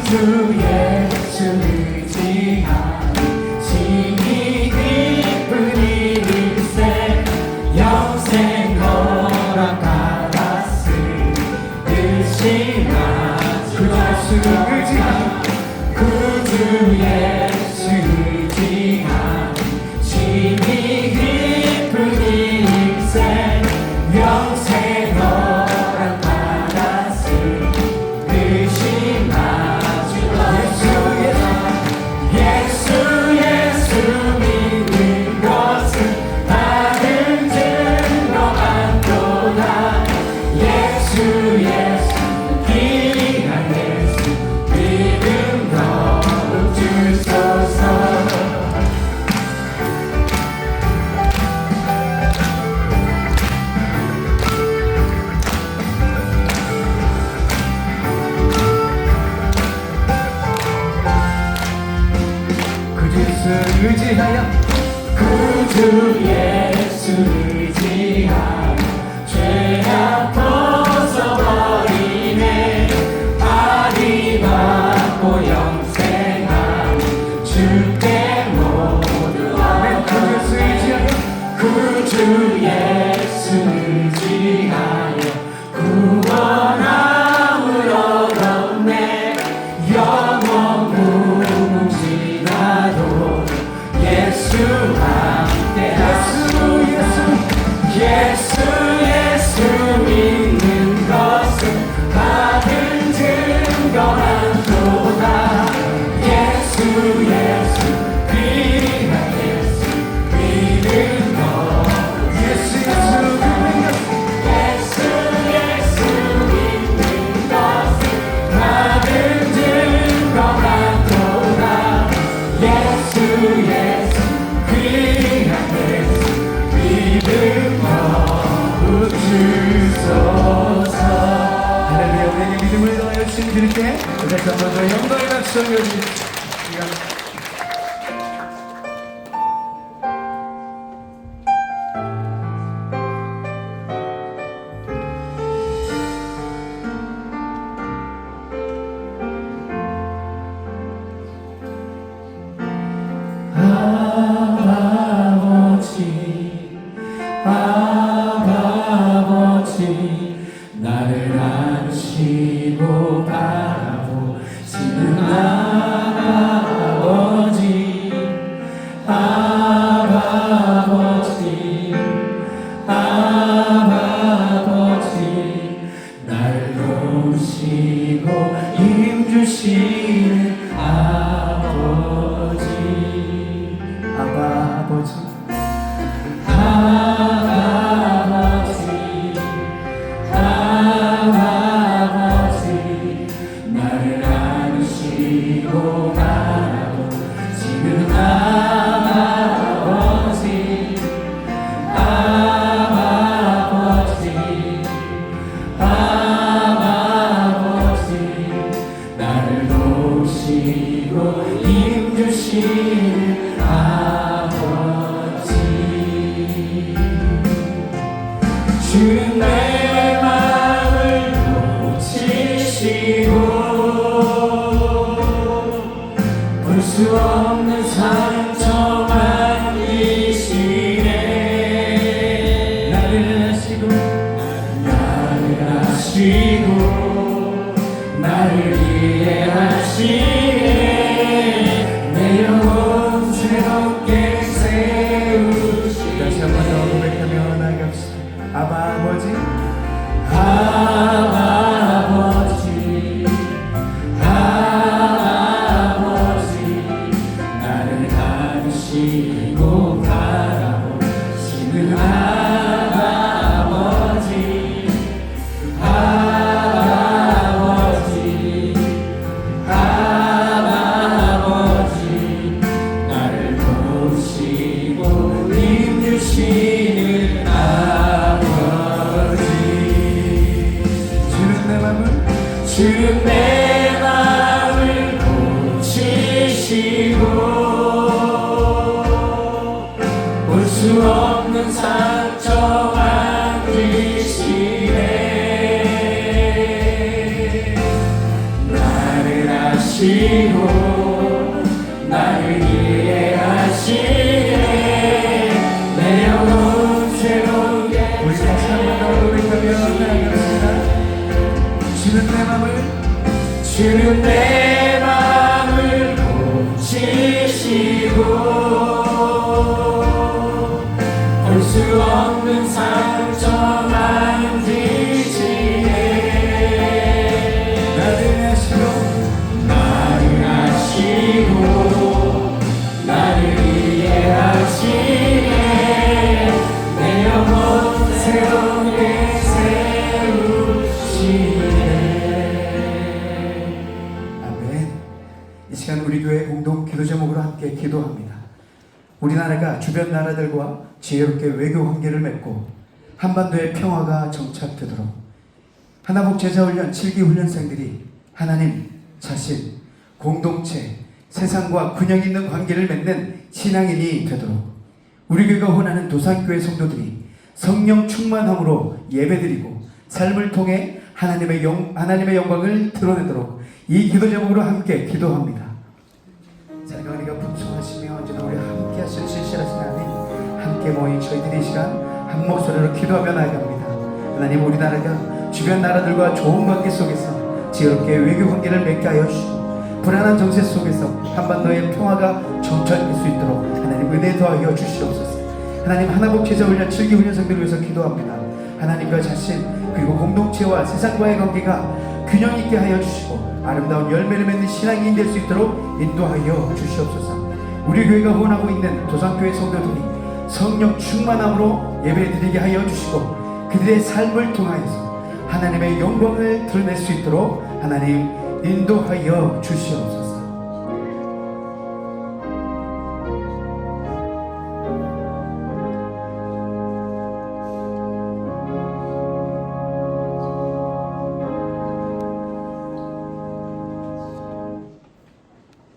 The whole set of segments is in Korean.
구주 예수 의지하니 심히 기쁜 일일세 영생 허락받았으시나 구주 예수 의지하니 심히 기쁜 일일세 영생 허락받았으시나 예수 믿는 것은 다른 증거 많도다 예수 귀한 예수 믿음 거룩 주소서 의지하여 구주 예수 의지하여 죄악 벗어버리네 아리 받고 영생하니 주께 모두 아멘 구주 예수 의지하여 구원함을 얻었네 영원 무궁지나도 예수 믿는 것은 받은 증거 많도다 예수 귀한 예수 믿는 것 예수 믿는 것은 받은 증거 많도다 예수 귀한 예수 믿음 거룩 주소서 할렐루야 우리에게 믿음을 더하여 주신 주님께 다시 한번 더 영광의 박수 올려주십시오. 아버지 나를 안으시고 바라보시는 아버지 나를 도우시고 힘주시는 아버지 나를 안으시고 바라보시는 아버지 나를 도우시고 힘주시는 아버지 주는 내 마음을 고치시고 볼 수 없는 상처 만드시네 나를 아시고 나를 이해하시네 내 영혼 새롭게 세우시네 다시 한번 더 고백하며 나갑시다 아버지 나를 가르시고 바라보시는 아버지 나를 도우시고 힘주시는 아버지 주는 내 마음을 고치시고 볼 수 없는 상처 만드시네 나를 아시 부르시고 나를 이해하시네 내 영혼 새롭게 우리 다시 한번 더 고백하며 나아갑시다. 주는 내 맘을 주는 내 맘을 고치시고 볼 수 없는 상처 만지시네 나를 하시고 나를 아시고 나를 이해하시네 내 영혼 새롭게 세우시네. 아멘. 이 시간 우리 교회 공동 기도 제목으로 함께 기도합니다. 우리나라가 주변 나라들과 지혜롭게 외교 관계를 맺고 한반도의 평화가 정착되도록 하나복 제자훈련 7기 훈련생들이 하나님, 자신, 공동체, 세상과 균형 있는 관계를 맺는 신앙인이 되도록 우리 교회가 원하는 도산교회 성도들이 성령 충만함으로 예배드리고 삶을 통해 하나님의 영광을 드러내도록 이 기도 제목으로 함께 기도합니다. 살가은이가 풍성하시며 언제나 우리 함께 하실 신실하신 하나님, 함께 모인 저희들이 이 시간 한 목소리로 기도하며 나아갑니다. 하나님, 우리나라가 주변 나라들과 좋은 관계 속에서 지혜롭게 외교 관계를 맺게 하여 주시고 불안한 정세 속에서 한반도의 평화가 정착될 수 있도록 하나님 은혜 더하여 주시옵소서. 하나님, 하나복 제자훈련 7기 훈련생들을 위해서 기도합니다. 하나님과 자신 그리고 공동체와 세상과의 관계가 균형 있게 하여 주시고 아름다운 열매를 맺는 신앙인이 될 수 있도록 인도하여 주시옵소서. 우리 교회가 후원하고 있는 도산교회 성도들이 성령 충만함으로 예배드리게 하여 주시고 그들의 삶을 통하여서 하나님의 영광을 드러낼 수 있도록 하나님 인도하여 주시옵소서.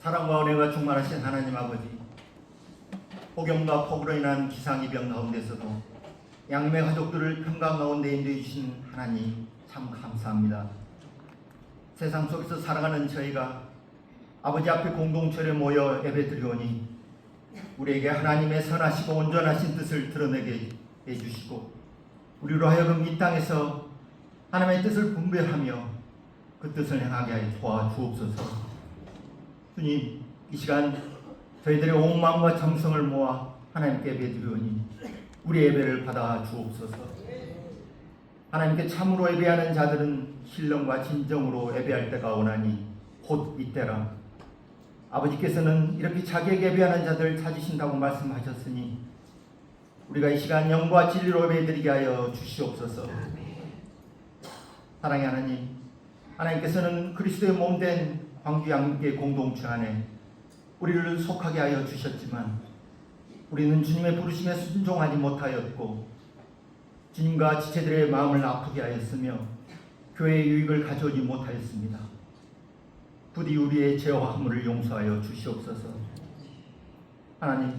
사랑과 은혜가 충만하신 하나님 아버지, 폭염과 폭우로 인한 기상이변 가운데서도 양림의 가족들을 평강 가운데 인도해 주신 하나님 참 감사합니다. 세상 속에서 살아가는 저희가 아버지 앞에 공동체를 모여 예배드리오니 우리에게 하나님의 선하시고 온전하신 뜻을 드러내게 해주시고 우리로 하여금 이 땅에서 하나님의 뜻을 분별하며 그 뜻을 행하게 하여 도와주옵소서. 주님, 이 시간 저희들의 온 마음과 정성을 모아 하나님께 예배드리오니 우리 예배를 받아 주옵소서. 하나님께 참으로 예배하는 자들은 신령과 진정으로 예배할 때가 오나니 곧 이때라. 아버지께서는 이렇게 자기에게 예배하는 자들 찾으신다고 말씀하셨으니 우리가 이 시간 영과 진리로 예배드리게 하여 주시옵소서. 사랑의 하나님, 하나님께서는 그리스도의 몸된 광주 양육계 공동체 안에 우리를 속하게 하여 주셨지만 우리는 주님의 부르심에 순종하지 못하였고 주님과 지체들의 마음을 아프게 하였으며 교회의 유익을 가져오지 못하였습니다. 부디 우리의 죄와 허물을 용서하여 주시옵소서. 하나님,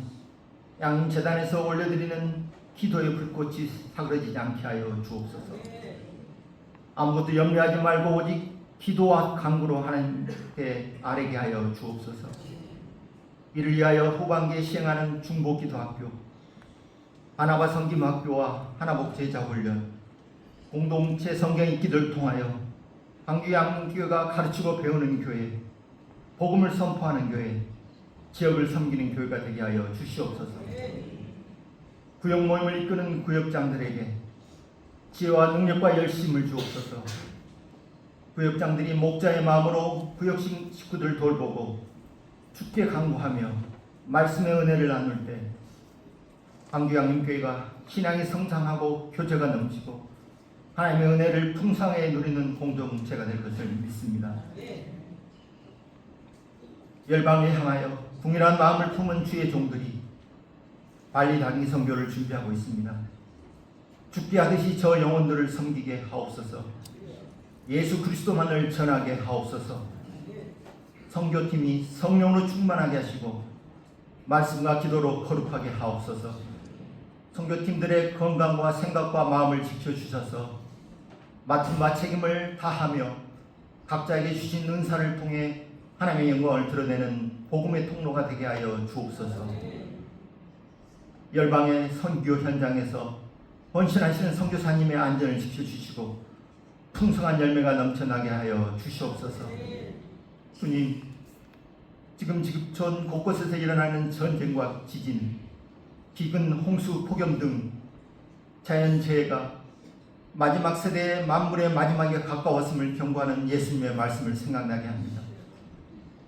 양재단에서 올려드리는 기도의 불꽃이 사그러지지 않게 하여 주옵소서. 아무것도 염려하지 말고 오직 기도와 간구로 하나님께 아뢰게 하여 주옵소서. 이를 위하여 후반기에 시행하는 중보기도학교, 하나바 성김학교와 하나복 제자훈련, 공동체 성경 읽기를 통하여 광주 양교회가 가르치고 배우는 교회, 복음을 선포하는 교회, 지역을 섬기는 교회가 되게 하여 주시옵소서. 구역 모임을 이끄는 구역장들에게 지혜와 능력과 열심을 주옵소서. 구역장들이 목자의 마음으로 구역 식구들 돌보고 죽게 강구하며 말씀의 은혜를 나눌 때 광주 양림교회가 신앙이 성장하고 교제가 넘치고 하나님의 은혜를 풍성하게 누리는 공동체가 될 것을 믿습니다. 열방을 향하여 궁일한 마음을 품은 주의 종들이 발리 단기 선교를 준비하고 있습니다. 죽게 하듯이 저 영혼들을 섬기게 하옵소서. 예수 그리스도만을 전하게 하옵소서. 선교팀이 성령으로 충만하게 하시고 말씀과 기도로 거룩하게 하옵소서. 선교팀들의 건강과 생각과 마음을 지켜주셔서 맡은 바 책임을 다하며 각자에게 주신 은사를 통해 하나님의 영광을 드러내는 복음의 통로가 되게 하여 주옵소서. 열방의 선교 현장에서 헌신하시는 선교사님의 안전을 지켜주시고 풍성한 열매가 넘쳐나게 하여 주시옵소서. 주님, 지금 전 곳곳에서 일어나는 전쟁과 지진, 기근, 홍수, 폭염 등 자연재해가 마지막 세대의 만물의 마지막에 가까웠음을 경고하는 예수님의 말씀을 생각나게 합니다.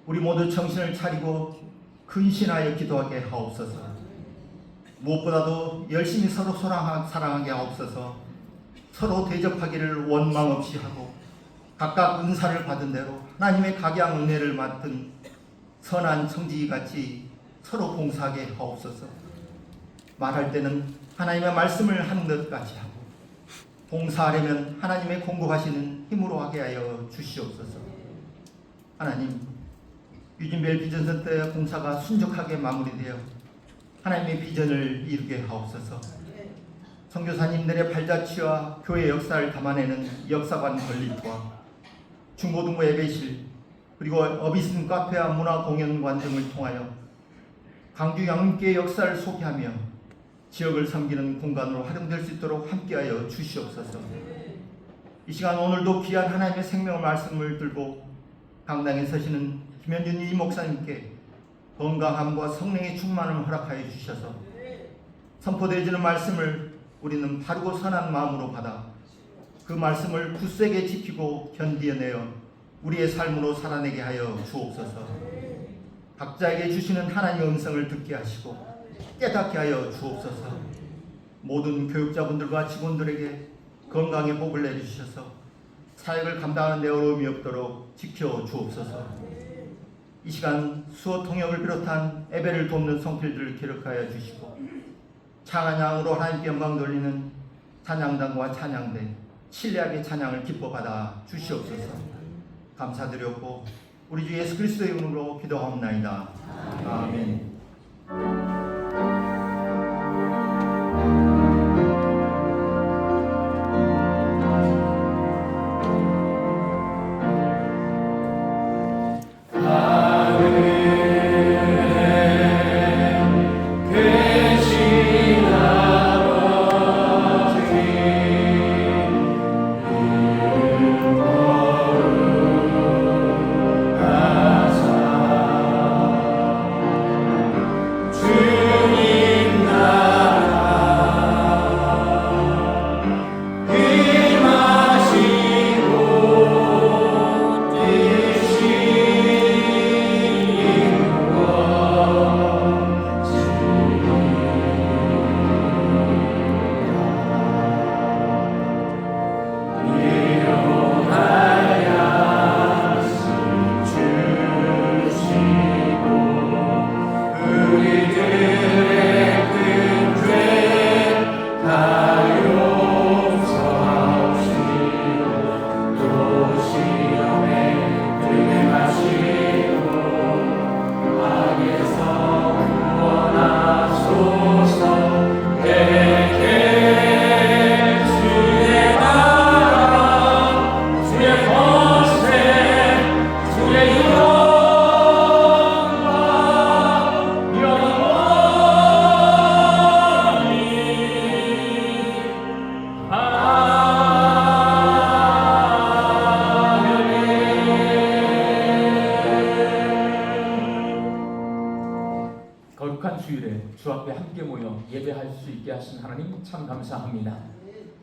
우리 모두 정신을 차리고 근신하여 기도하게 하옵소서. 무엇보다도 열심히 서로 사랑하게 하옵소서. 서로 대접하기를 원망 없이 하고 각각 은사를 받은 대로 하나님의 각양 은혜를 맡은 선한 청지기같이 서로 봉사하게 하옵소서. 말할 때는 하나님의 말씀을 하는 것 같이 하고 봉사하려면 하나님의 공급하시는 힘으로 하게 하여 주시옵소서. 하나님, 유진벨 비전센터의 공사가 순적하게 마무리되어 하나님의 비전을 이루게 하옵소서. 선교사님들의 발자취와 교회 역사를 담아내는 역사관 건립과 중고등부 예배실 그리고 어비슨 카페와 문화공연관 등을 통하여 광주 양육계의 역사를 소개하며 지역을 섬기는 공간으로 활용될 수 있도록 함께하여 주시옵소서. 이 시간 오늘도 귀한 하나님의 생명 말씀을 들고 강당에 서시는 김현준 이 목사님께 건강함과 성령의 충만을 허락하여 주셔서 선포되어지는 말씀을 우리는 바르고 선한 마음으로 받아 그 말씀을 굳세게 지키고 견디어내어 우리의 삶으로 살아내게 하여 주옵소서. 각자에게 주시는 하나님의 음성을 듣게 하시고 깨닫게 하여 주옵소서. 모든 교육자분들과 직원들에게 건강의 복을 내주셔서 사역을 감당하는 데 어려움이 없도록 지켜 주옵소서. 이 시간 수어 통역을 비롯한 예배를 돕는 성필들을 기록하여 주시고 찬양으로 하나님께 영광 돌리는 찬양단과 찬양대 신뢰하게 찬양을 기뻐 받아 주시옵소서. 감사드렸고 우리 주 예수 그리스도의 이름으로 기도하옵나이다. 아멘. 거룩한 주일에 주 앞에 함께 모여 예배할 수 있게 하신 하나님 참 감사합니다.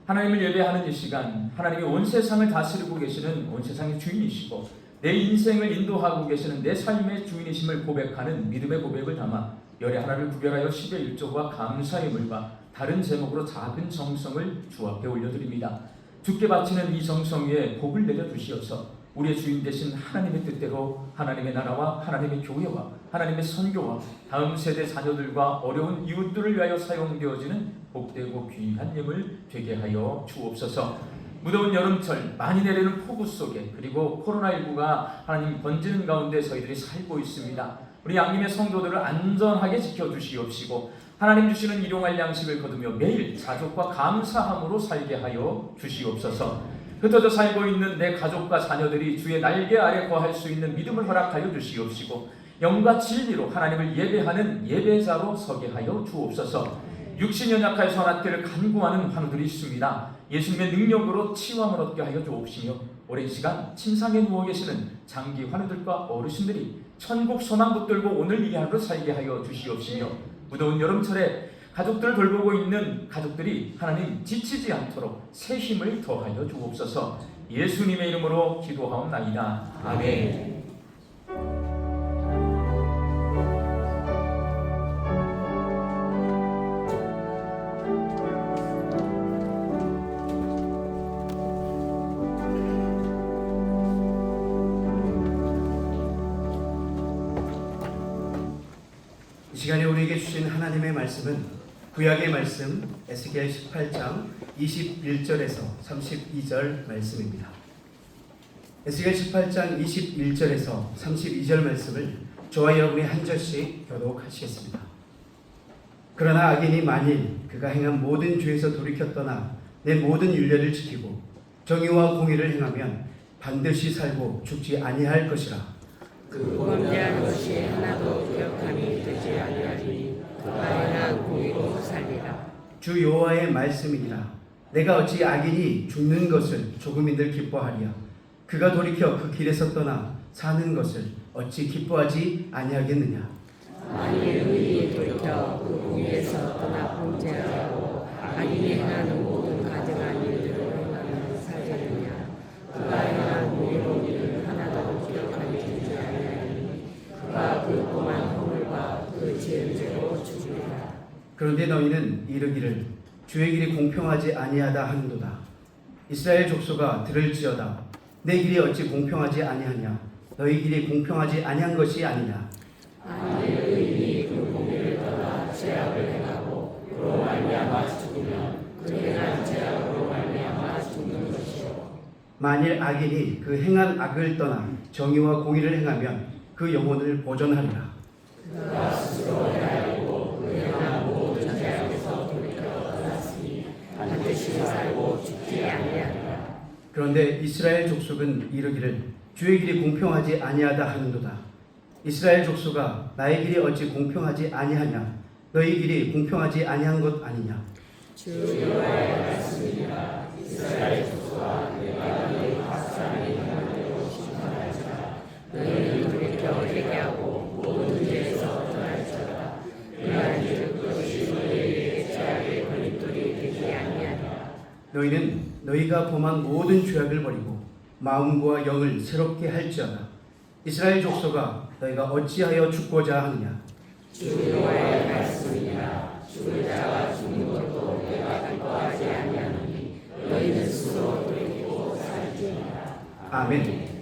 하나님을 예배하는 이 시간, 하나님이 온 세상을 다스리고 계시는 온 세상의 주인이시고 내 인생을 인도하고 계시는 내 삶의 주인이심을 고백하는 믿음의 고백을 담아 열의 하나를 구별하여 10의 1조와 감사의 물과 다른 제목으로 작은 정성을 주 앞에 올려드립니다. 주께 바치는 이 정성 위에 복을 내려주시옵소서. 우리의 주인 되신 하나님의 뜻대로 하나님의 나라와 하나님의 교회와 하나님의 선교와 다음 세대 자녀들과 어려운 이웃들을 위하여 사용되어지는 복되고 귀한 예물 되게 하여 주옵소서. 무더운 여름철 많이 내리는 폭우 속에 그리고 코로나19가 하나님 번지는 가운데 저희들이 살고 있습니다. 우리 양림의 성도들을 안전하게 지켜주시옵시고 하나님 주시는 일용할 양식을 거두며 매일 자족과 감사함으로 살게 하여 주시옵소서. 흩어져 살고 있는 내 가족과 자녀들이 주의 날개 아래 거할 수 있는 믿음을 허락하여 주시옵시고 영과 진리로 하나님을 예배하는 예배자로 서게 하여 주옵소서. 육신이 연약하여 선악기를 간구하는 환우들이 있습니다. 예수님의 능력으로 치유함을 얻게 하여 주옵시며 오랜 시간 침상에 누워 계시는 장기 환우들과 어르신들이 천국 소망 붙들고 오늘 이 하루를 살게 하여 주시옵시며 무더운 여름철에 가족들을 돌보고 있는 가족들이 하나님 지치지 않도록 새 힘을 더하여 주옵소서. 예수님의 이름으로 기도하옵나이다. 아멘. 이 시간에 우리에게 주신 하나님의 말씀은 구약의 말씀 에스겔 18장 21절에서 32절 말씀입니다. 에스겔 18장 21절에서 32절 말씀을 저와 여러분이 한 절씩 교독하시겠습니다. 그러나 악인이 만일 그가 행한 모든 죄에서 돌이켜 떠나 내 모든 율례를 지키고 정의와 공의를 행하면 반드시 살고 죽지 아니할 것이라. 그 범죄한 것이 하나도 기억함이 되지 아니하리니 그가 행한 공의로 살리라. 주 여호와의 말씀이니라. 내가 어찌 악인이 죽는 것을 조금인들 기뻐하리야. 그가 돌이켜 그 길에서 떠나 사는 것을 어찌 기뻐하지 아니하겠느냐. 만일 의인이 돌이켜 그 공의에서 떠나 범죄하고 악인이 행하는 모든 가증한 일들을 행하면 살겠느냐. 그가 행한 공의로 일을 하나도 기억함이 되지 아니하리니 그가 그 범한 허물과 그 지은 죄로 죽으리라. 그런데 너희는 이르기를 주의 길이 공평하지 아니하다 하는도다. 이스라엘 족속아 들을지어다. 내 길이 어찌 공평하지 아니하냐. 너희 길이 공평하지 아니한 것이 아니냐. 만일 의인이 그 공의를 떠나 죄악을 행하고 그로 말미암아 죽으면 그 행한 죄악으로 말미암아 죽는 것이요. 만일 악인이 그 행한 악을 떠나 정의와 공의를 행하면 그 영혼을 보존하리라. 그가 스스로 헤아리고 그 행한 모든 죄악에서 돌이켜 떠났으니 반드시 살고 죽지 아니하리라. 그런데 이스라엘 족속은 이르기를 주의 길이 공평하지 아니하다 하는도다. 이스라엘 족속아 나의 길이 어찌 공평하지 아니하냐. 너희 길이 공평하지 아니한 것 아니냐. 주 여호와의 말씀이니라. 이스라엘 족속아 내가 너희 박사를 행한 대로 심판할지라. 너희는 돌이켜 회개하고 모든 죄에서 떠날지어다. 그날즉 그것이 너희에게 죄악의 걸림돌이 되지 아니하리라. 너희는 너희가 범한 모든 죄악을 버리고 마음과 영을 새롭게 할지어다. 이스라엘 족속아 너희가 어찌하여 죽고자 하느냐. 주 여호와의 말씀이니라. 죽을 자가 죽는 것도 내가 기뻐하지 아니하노니 너희는 스스로 돌이키고 살지니라. 아멘.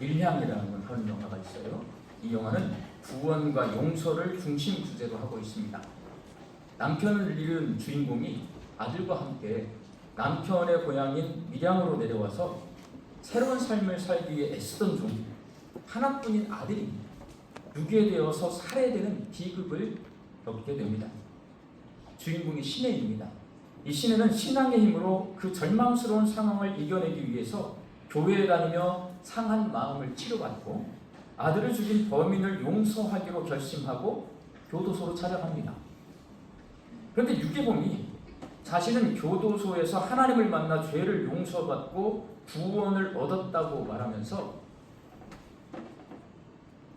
일량이라는 그런 영화가 있어요. 이 영화는 구원과 용서를 중심 주제로 하고 있습니다. 남편을 잃은 주인공이 아들과 함께 남편의 고향인 밀양으로 내려와서 새로운 삶을 살기 위해 애쓰던 중 하나뿐인 아들이 유괴 되어서 살해되는 비극을 겪게 됩니다. 주인공이 시내입니다. 이 시내는 신앙의 힘으로 그 절망스러운 상황을 이겨내기 위해서 교회에 다니며 상한 마음을 치료받고 아들을 죽인 범인을 용서하기로 결심하고 교도소로 찾아갑니다. 그런데 유괴범이 자신은 교도소에서 하나님을 만나 죄를 용서받고 구원을 얻었다고 말하면서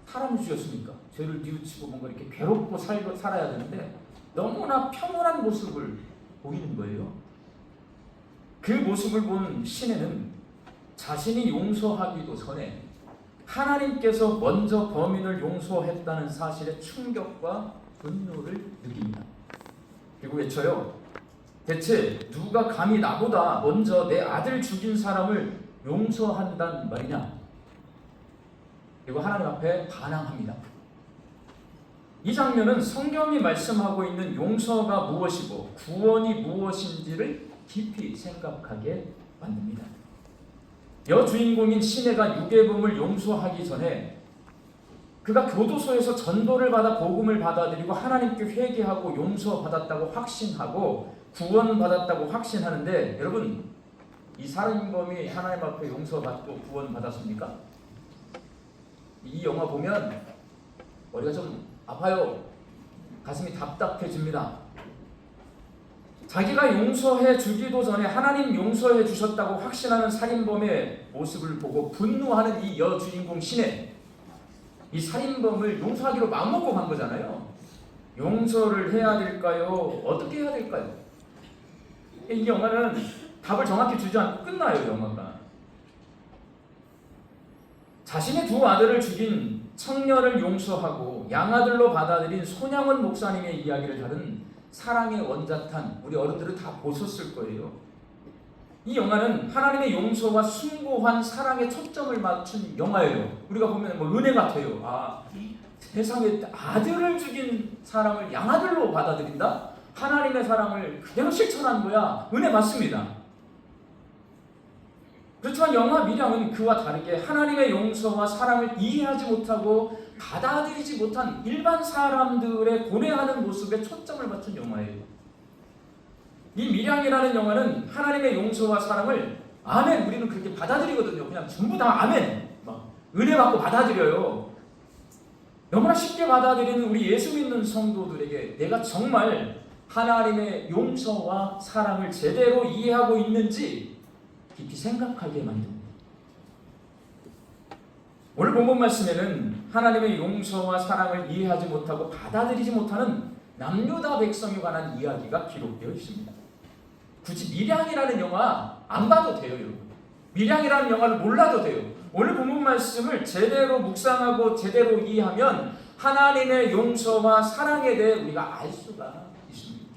사람을 죽였으니까 죄를 뉘우치고 뭔가 이렇게 괴롭고 살아야 되는데 너무나 평온한 모습을 보이는 거예요. 그 모습을 본 시내는 자신이 용서하기도 전에 하나님께서 먼저 범인을 용서했다는 사실에 충격과 분노를 느낍니다. 그리고 외쳐요. 대체 누가 감히 나보다 먼저 내 아들 죽인 사람을 용서한단 말이냐? 그리고 하나님 앞에 반항합니다. 이 장면은 성경이 말씀하고 있는 용서가 무엇이고 구원이 무엇인지를 깊이 생각하게 만듭니다. 여주인공인 시내가 유괴범을 용서하기 전에 그가 교도소에서 전도를 받아 복음을 받아들이고 하나님께 회개하고 용서받았다고 확신하고 구원받았다고 확신하는데, 여러분, 이 살인범이 하나님 앞에 용서받고 구원받았습니까? 이 영화 보면 머리가 좀 아파요. 가슴이 답답해집니다. 자기가 용서해 주기도 전에 하나님 용서해 주셨다고 확신하는 살인범의 모습을 보고 분노하는 이 여주인공 시내, 이 살인범을 용서하기로 마음먹고 간 거잖아요. 용서를 해야 될까요? 어떻게 해야 될까요? 이 영화는 답을 정확히 주지 않고 끝나요. 영화가 자신의 두 아들을 죽인 청년을 용서하고 양아들로 받아들인 손양원 목사님의 이야기를 다룬 사랑의 원자탄, 우리 어른들은 다 보셨을 거예요. 이 영화는 하나님의 용서와 숭고한 사랑에 초점을 맞춘 영화예요. 우리가 보면 뭐 은혜 같아요. 세상에 아들을 죽인 사람을 양아들로 받아들인다? 하나님의 사랑을 그대로 실천한 거야. 은혜 받습니다. 그렇지만 영화 밀양은 그와 다르게 하나님의 용서와 사랑을 이해하지 못하고 받아들이지 못한 일반 사람들의 고뇌하는 모습에 초점을 맞춘 영화예요. 이 밀양이라는 영화는 하나님의 용서와 사랑을 아멘, 우리는 그렇게 받아들이거든요. 그냥 전부 다 아멘, 은혜 받고 받아들여요. 너무나 쉽게 받아들이는 우리 예수 믿는 성도들에게 내가 정말 하나님의 용서와 사랑을 제대로 이해하고 있는지 깊이 생각하게 만듭니다. 오늘 본문 말씀에는 하나님의 용서와 사랑을 이해하지 못하고 받아들이지 못하는 남유다 백성에 관한 이야기가 기록되어 있습니다. 굳이 밀양이라는 영화 안 봐도 돼요, 여러분. 밀양이라는 영화를 몰라도 돼요. 오늘 본문 말씀을 제대로 묵상하고 제대로 이해하면 하나님의 용서와 사랑에 대해 우리가 알 수가 있습니다.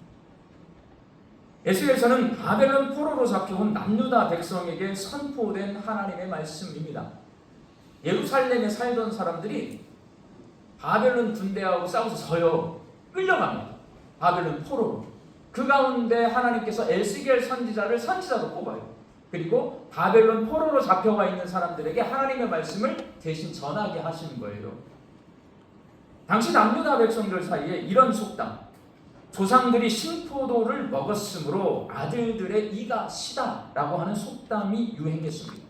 에스겔서는 바벨론 포로로 잡혀온 남유다 백성에게 선포된 하나님의 말씀입니다. 예루살렘에 살던 사람들이 바벨론 군대하고 싸워서 져요. 끌려갑니다. 바벨론 포로로. 그 가운데 하나님께서 에스겔 선지자를 선지자로 뽑아요. 그리고 바벨론 포로로 잡혀가 있는 사람들에게 하나님의 말씀을 대신 전하게 하시는 거예요. 당시 남유다 백성들 사이에 이런 속담, 조상들이 신포도를 먹었으므로 아들들의 이가 시다라고 하는 속담이 유행했습니다.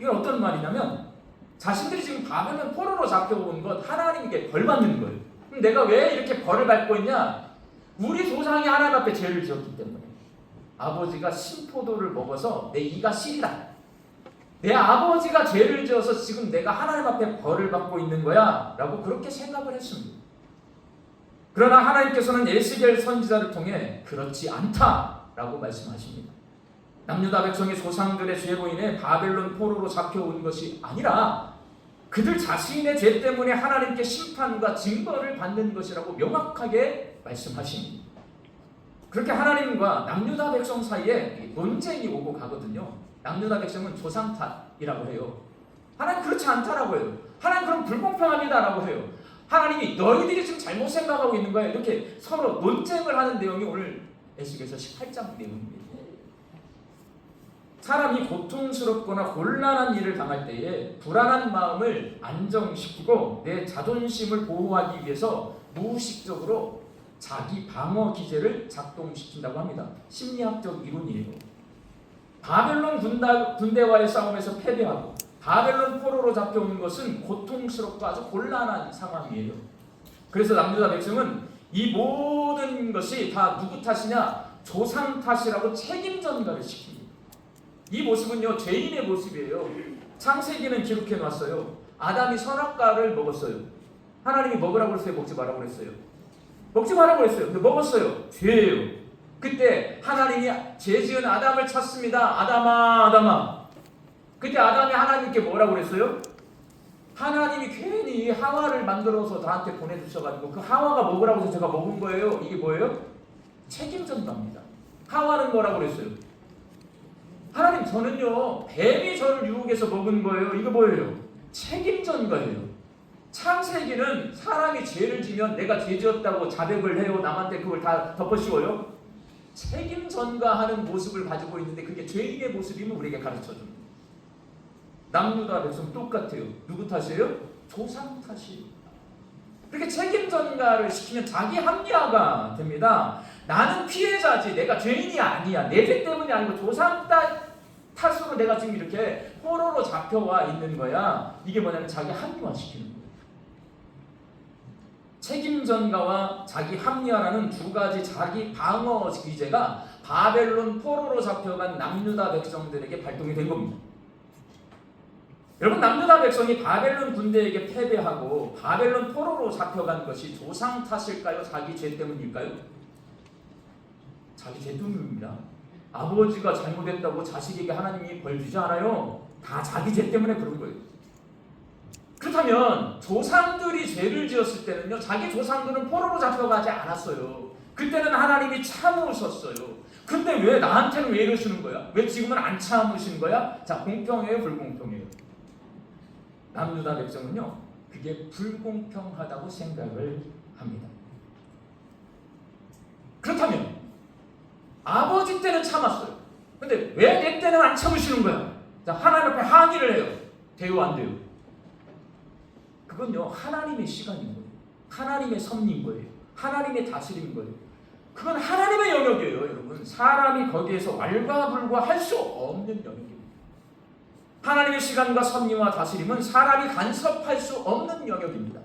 이건 어떤 말이냐면 자신들이 지금 바벨론 포로로 잡혀온 것 하나님께 벌 받는 거예요. 그럼 내가 왜 이렇게 벌을 받고 있냐? 우리 조상이 하나님 앞에 죄를 지었기 때문에. 아버지가 신포도를 먹어서 내 이가 시리다. 내 아버지가 죄를 지어서 지금 내가 하나님 앞에 벌을 받고 있는 거야 라고 그렇게 생각을 했습니다. 그러나 하나님께서는 에스겔 선지자를 통해 그렇지 않다라고 말씀하십니다. 남유다 백성의 조상들의 죄로 인해 바벨론 포로로 잡혀온 것이 아니라 그들 자신의 죄 때문에 하나님께 심판과 징벌을 받는 것이라고 명확하게 말씀하십니다. 그렇게 하나님과 남유다 백성 사이에 논쟁이 오고 가거든요. 남유다 백성은 조상 탓이라고 해요. 하나님 그렇지 그렇지 않다라고 해요. 하나님 그럼 불공평합니다라고 해요. 하나님이 너희들이 지금 잘못 생각하고 있는 거야. 이렇게 서로 논쟁을 하는 내용이 오늘 에스겔서 18장 내용입니다. 사람이 고통스럽거나 곤란한 일을 당할 때에 불안한 마음을 안정시키고 내 자존심을 보호하기 위해서 무의식적으로 자기 방어 기제를 작동시킨다고 합니다. 심리학적 이론이에요. 바벨론 군대와의 싸움에서 패배하고 바벨론 포로로 잡혀오는 것은 고통스럽고 아주 곤란한 상황이에요. 그래서 남유다 백성은 이 모든 것이 다 누구 탓이냐? 조상 탓이라고 책임 전가를 시킵니다. 이 모습은요, 죄인의 모습이에요. 창세기는 기록해 놨어요. 아담이 선악과를 먹었어요. 하나님이 먹으라고 그랬어요? 먹지 말라고 그랬어요? 먹지 말라고 그랬어요. 근데 먹었어요. 죄예요. 그때 하나님이 죄 지은 아담을 찾습니다. 아담아, 아담아. 그때 아담이 하나님께 뭐라고 그랬어요? 하나님이 괜히 하와를 만들어서 나한테 보내주셔가지고 그 하와가 먹으라고 해서 제가 먹은 거예요. 이게 뭐예요? 책임 전가입니다. 하와는 뭐라고 그랬어요? 하나님, 저는요 뱀이 저를 유혹해서 먹은 거예요. 이거 뭐예요? 책임 전가예요. 창세기는 사람이 죄를 지면 내가 죄 지었다고 자백을 해요. 남한테 그걸 다 덮어씌워요. 책임 전가하는 모습을 가지고 있는데 그게 죄인의 모습임을 우리에게 가르쳐줍니다. 남유다 백성 똑같아요. 누구 탓이에요? 조상 탓이에요. 그렇게 책임 전가를 시키면 자기 합리화가 됩니다. 나는 피해자지, 내가 죄인이 아니야. 내 죄 때문이 아니고 조상 탓으로 내가 지금 이렇게 포로로 잡혀와 있는 거야. 이게 뭐냐면 자기 합리화시키는 거예요. 책임 전가와 자기 합리화라는 두 가지 자기 방어 기제가 바벨론 포로로 잡혀간 남유다 백성들에게 발동이 된 겁니다. 여러분, 남유다 백성이 바벨론 군대에게 패배하고 바벨론 포로로 잡혀간 것이 조상 탓일까요? 자기 죄 때문일까요? 자기 죄 때문입니다. 아버지가 잘못했다고 자식에게 하나님이 벌 주지 않아요. 다 자기 죄 때문에 그런 거예요. 그렇다면 조상들이 죄를 지었을 때는요, 자기 조상들은 포로로 잡혀가지 않았어요. 그때는 하나님이 참으셨어요. 근데 왜 나한테는 왜 이러시는 거야? 왜 지금은 안 참으시는 거야? 자, 공평해요, 불공평해요? 남유다 백성은요, 그게 불공평하다고 생각을 합니다. 그렇다면 아버지 때는 참았어요. 근데 왜 내 때는 안 참으시는 거야? 자, 하나님 앞에 항의를 해요. 돼요, 안 돼요? 그건요, 하나님의 시간인 거예요. 하나님의 섭리인 거예요. 하나님의 다스림인 거예요. 그건 하나님의 영역이에요, 여러분. 사람이 거기에서 왈가불과할 수 없는 영역입니다. 하나님의 시간과 섭리와 다스림은 사람이 간섭할 수 없는 영역입니다.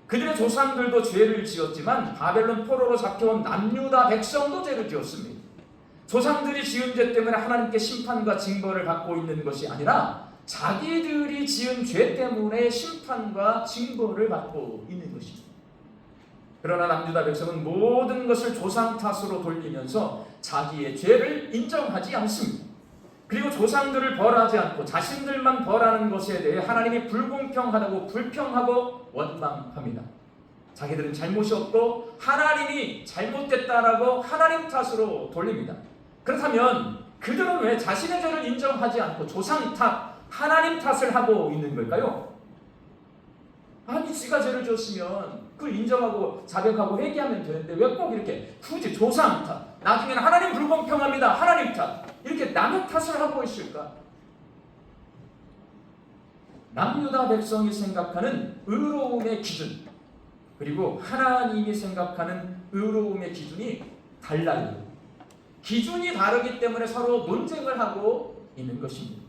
그들의 조상들도 죄를 지었지만 바벨론 포로로 잡혀온 남유다 백성도 죄를 지었습니다. 조상들이 지은 죄 때문에 하나님께 심판과 징벌을 받고 있는 것이 아니라 자기들이 지은 죄 때문에 심판과 징벌을 받고 있는 것입니다. 그러나 남유다 백성은 모든 것을 조상 탓으로 돌리면서 자기의 죄를 인정하지 않습니다. 그리고 조상들을 벌하지 않고 자신들만 벌하는 것에 대해 하나님이 불공평하다고 불평하고 원망합니다. 자기들은 잘못이 없고 하나님이 잘못됐다라고 하나님 탓으로 돌립니다. 그렇다면 그들은 왜 자신의 죄를 인정하지 않고 조상 탓, 하나님 탓을 하고 있는 걸까요? 아니, 지가 죄를 지었으면 그걸 인정하고 자백하고 회개하면 되는데 왜 꼭 이렇게 굳이 조상 탓, 나중에는 하나님 불공평합니다, 하나님 탓, 이렇게 남의 탓을 하고 있을까? 남유다 백성이 생각하는 의로움의 기준, 그리고 하나님이 생각하는 의로움의 기준이 달라요. 기준이 다르기 때문에 서로 논쟁을 하고 있는 것입니다.